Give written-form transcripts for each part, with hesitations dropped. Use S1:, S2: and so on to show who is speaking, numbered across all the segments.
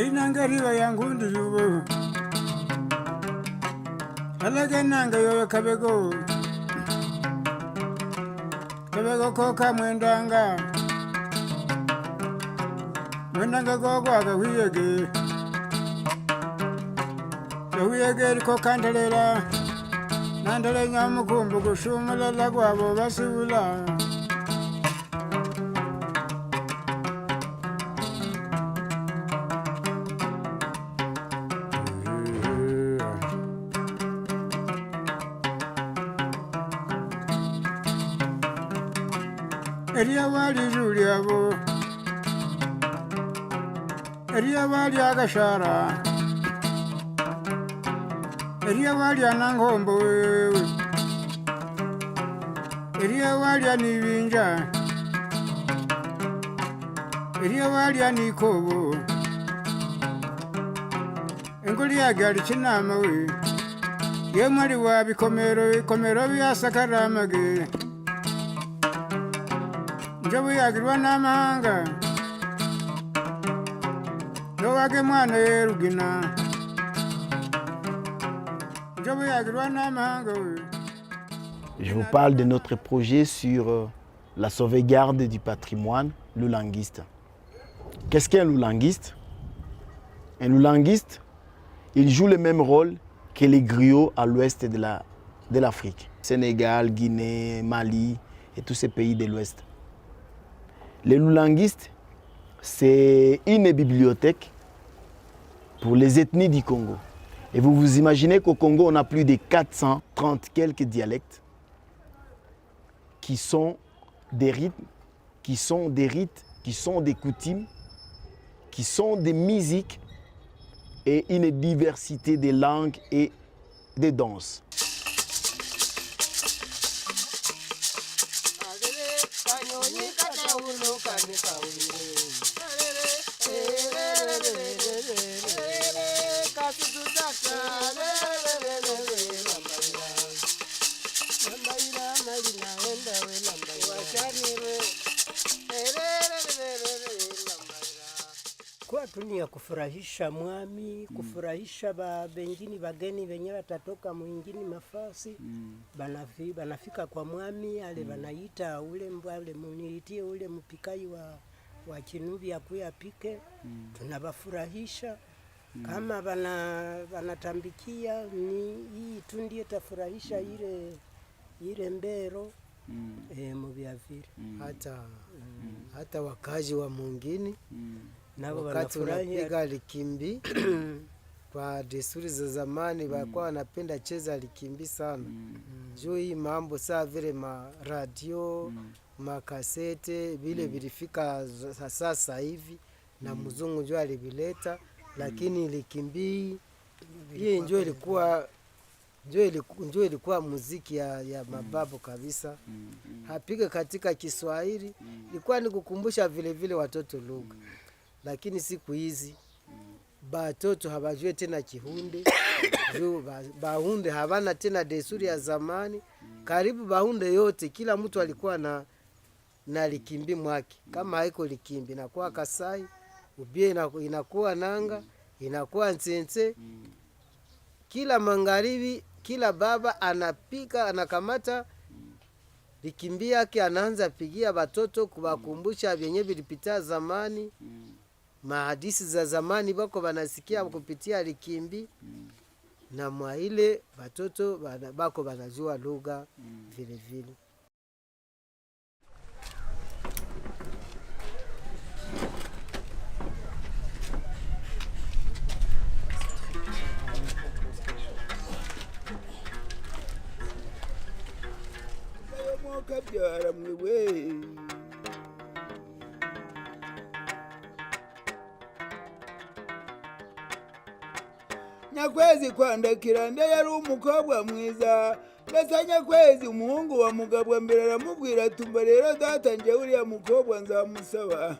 S1: inangariwa yangu ndubo alaga nanga yoyo kabego koka mwendanga gogo agahuyege gahuyege liko kandalela nandale nyamukumbu gushumulala gwabo basibula Eria wali Juliabo Eria wali agashara Eria wali anangombo Eria wali anivinja Eria wali anikobo Engoli agali chinama we Yemali wabi komero byasakaramaga Njobu yagirwa n'amahanga Yowage mwana yerugina Njobu yagirwa n'amahanga we.
S2: Je vous parle de notre projet sur la sauvegarde du patrimoine loulanguiste. Qu'est-ce qu'un loulanguiste? Un loulanguiste, il joue le même rôle que les griots à l'ouest de l'Afrique. Sénégal, Guinée, Mali et tous ces pays de l'ouest. Les loulanguistes, c'est une bibliothèque pour les ethnies du Congo. Et vous vous imaginez qu'au Congo, on a plus de 430 quelques dialectes qui sont des rythmes, qui sont des rites, qui sont des coutumes, qui sont des musiques et une diversité de langues et de danses.
S3: Kwa tunia kufurahisha mwami, kufurahisha bengine bageni wenye watatoka mwingine mafasi, banafika kwa mwami, ale banaita ule mbwale muniitie ule mpikai wa Kinubi akuya pike, tunabafurahisha. Kama banatambikia ni hii tu ndiye tafurahisha ile mbero mu byavire.
S4: Hata wakazi wa mwingine
S3: nabo
S4: wakati wanapiga likimbi kwa desturi za zamani walikuwa wanapenda cheza likimbi sana. Juu hii mambo saa vile radio, makasete vile vilifika sasa hivi na mzungu juu alivileta, lakini likimbi hii njoo ilikuwa muziki ya mababu kabisa. Hapiga katika Kiswahili, ilikuwa ni kukumbusha vile vile watoto lugha. Lakini siku hizi batoto habajue tena Kihunde, Bahunde habana tena desturi ya zamani. Karibu Bahunde yote kila mtu alikuwa na likimbi mwake. Kama haiko likimbi inakuwa Kasai, ubie inakuwa Nanga, inakuwa Nsense. Kila magharibi kila baba anapika anakamata likimbi yake anaanza pigia batoto kubakumbusha vyenye vilipita zamani. Mahadisi za zamani bako banasikia kupitia likimbi na mwa ile batoto bako banajua lugha vile vile.
S1: Kabyara mwewe Nyakwezi kwandakira nde yari umukobwa mwiza ndetse Nyakwezi umuhungu wa mugabo mbere aramubwira ati umva rero data nje uriya mukobwa nzamusaba.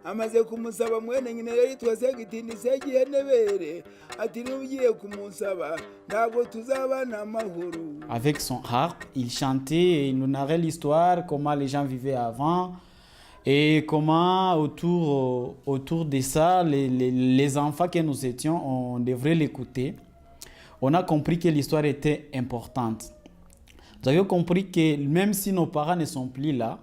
S1: Amaze kumusaba mwene nyine yari yitwa Segitindi Segihene ati niba kumusaba ntabwo tuzabana amahoro.
S5: Avec son harpe, il chantait et il nous narrait l'histoire, comment les gens vivaient avant. Et comment, autour de ça, les enfants que nous étions, on devrait l'écouter. On a compris que l'histoire était importante. Nous avions compris que même si nos parents ne sont plus là,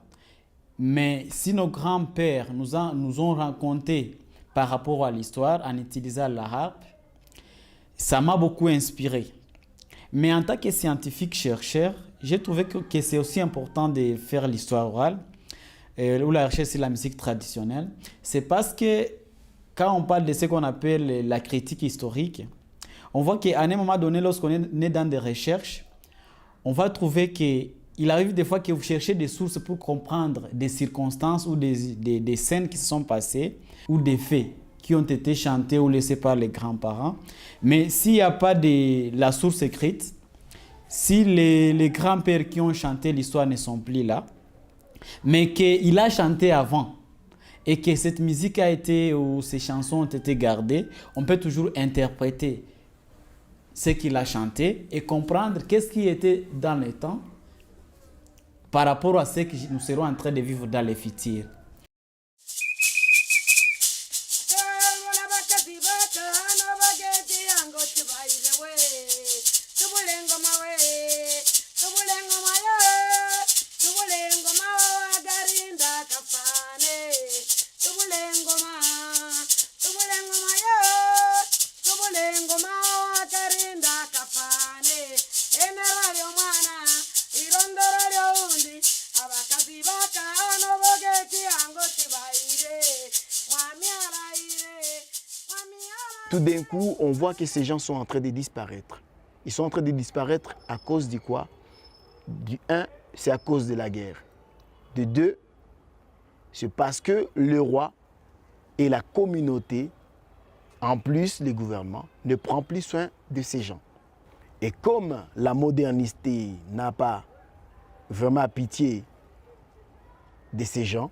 S5: mais si nos grands-pères nous ont raconté par rapport à l'histoire en utilisant la harpe, ça m'a beaucoup inspiré. Mais en tant que scientifique chercheur, j'ai trouvé que c'est aussi important de faire l'histoire orale ou la recherche sur la musique traditionnelle. C'est parce que quand on parle de ce qu'on appelle la critique historique, on voit qu'à un moment donné, lorsqu'on est dans des recherches, on va trouver qu'il arrive des fois que vous cherchez des sources pour comprendre des circonstances ou des scènes qui se sont passées ou des faits qui ont été chantés ou laissés par les grands-parents. Mais s'il n'y a pas de la source écrite, si les grands-pères qui ont chanté l'histoire ne sont plus là, mais qu'il a chanté avant et que cette musique a été ou ces chansons ont été gardées, on peut toujours interpréter ce qu'il a chanté et comprendre qu'est-ce qui était dans le temps par rapport à ce que nous serons en train de vivre dans le futur.
S2: Tout d'un coup, on voit que ces gens sont en train de disparaître. Ils sont en train de disparaître à cause de quoi? Du 1, c'est à cause de la guerre. De 2, c'est parce que le roi et la communauté, en plus les gouvernements, ne prennent plus soin de ces gens. Et comme la modernité n'a pas vraiment pitié de ces gens,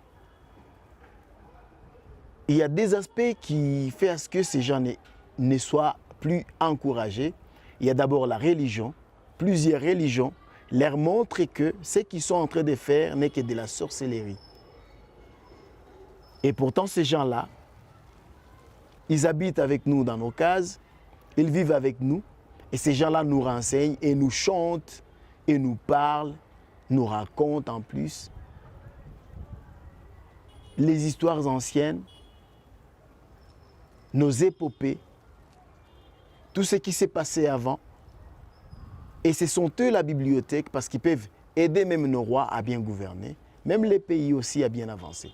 S2: il y a des aspects qui font à ce que ces gens ne soient plus encouragés. Il y a d'abord la religion. Plusieurs religions leur montrent que ce qu'ils sont en train de faire n'est que de la sorcellerie. Et pourtant, ces gens-là, ils habitent avec nous dans nos cases, ils vivent avec nous, et ces gens-là nous renseignent et nous chantent et nous parlent, nous racontent en plus les histoires anciennes, nos épopées, tout ce qui s'est passé avant. Et ce sont eux la bibliothèque parce qu'ils peuvent aider même nos rois à bien gouverner, même les pays aussi à bien avancer.